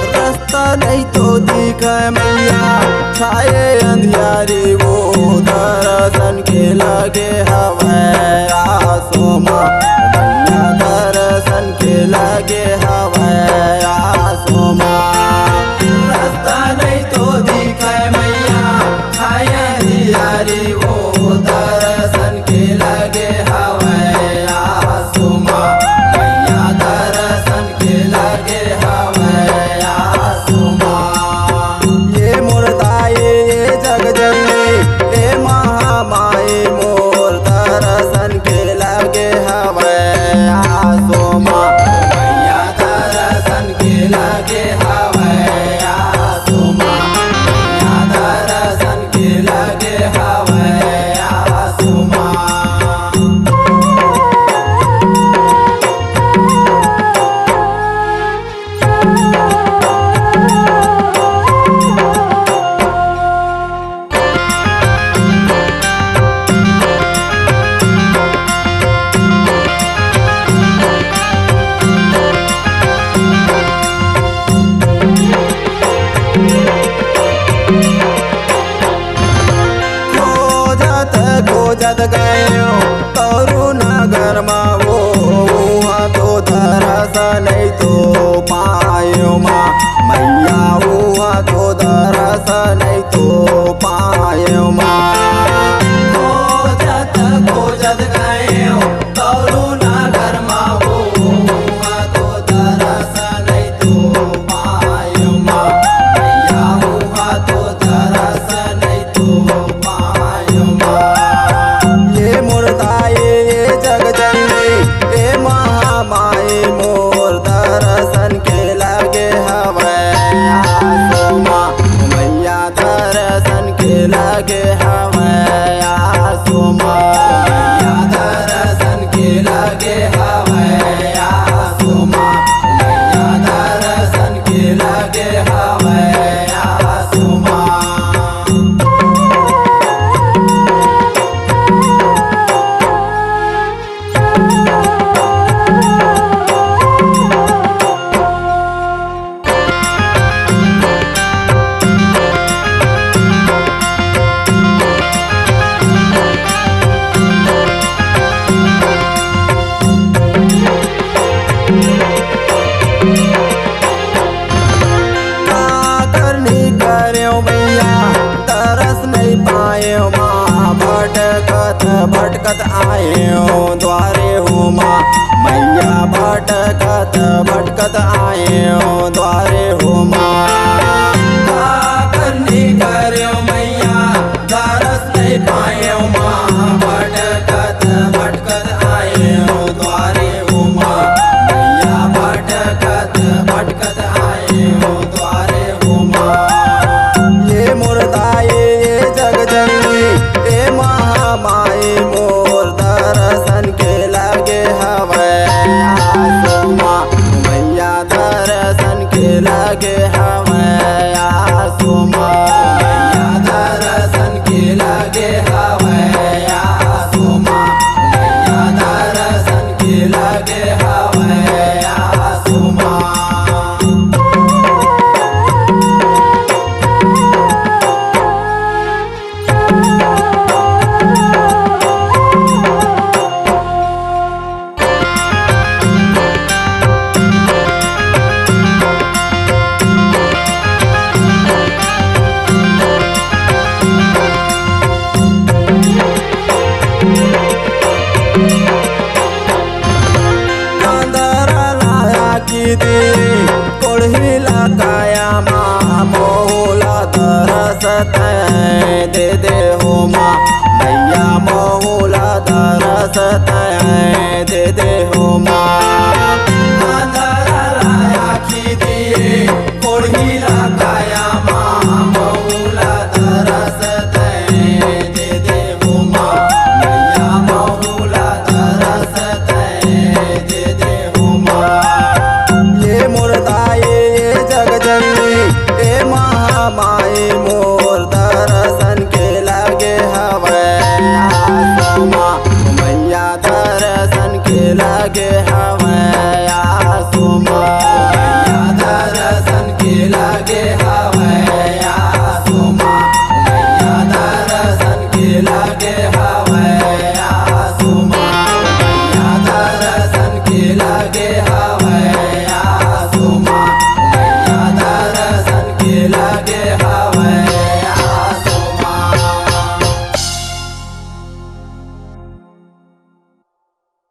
नहीं तो दिखे मैया छाए अंधियारी वो दर्शन के लगे हवे आसो माँ मैया दर्शन के लगे हवे आसो माँ। रास्ता नहीं तो दिखे मैया छाए अंधियारी वो दर्शन के लगे हवे आसो माँ मैया दर्शन के लगे हवे। ये मुर्दाई ये जग जननी ये महामाई मोर दर्शन के लगे हवे आसो माँ मैया दर्शन के लगे हवे आसो माँ मैया दर्शन के लगे हवे आसो माँ। खोजत गयो तोरू नगर माँ वो वहाँ तो दर्शन नहीं तो पायो माँ मैया वहाँ तो दर्शन नहीं तो पायो माँ। खोजत गयो तोरू नगर माँ वो वहाँ तो दर्शन नहीं तो पायो माँ मैया वहाँ तो दर्शन नहीं तो पायो माँ। ये मुर्दाई ये जग जननी ये महामाई मोर दर्शन के लगे हवे आसो माँ मैया दर्शन के लगे हवे आसो माँ मैया दर्शन के लगे हवे आसो माँ मैया दर्शन के लगे हवे आसो माँ। तरस नहीं पाए माँ भटकत आए द्वारे हो माँ मैया भटकत आए द्वारे हो माँ। करनी करे मैया तरस नहीं पाए माँ भटकत आए द्वारे हो माँ मैया भटकत आए द्वारे हो माँ। ये मुर्दाई ये जग जननी ये महामाई मोर दर्शन के लगे हवे आसो माँ मैया दर्शन के लगे हवे आसो माँ मैया दर्शन के लगे हवे आसो माँ मैया दर्शन के लगे हवे आसो माँ। कोढ़ी लगाया माँ मोहला दरसत दे दे हो माँ मैया मोहला दरसत दे दे हो माँ। कोढ़ी लगाया माँ मोहला दरसत के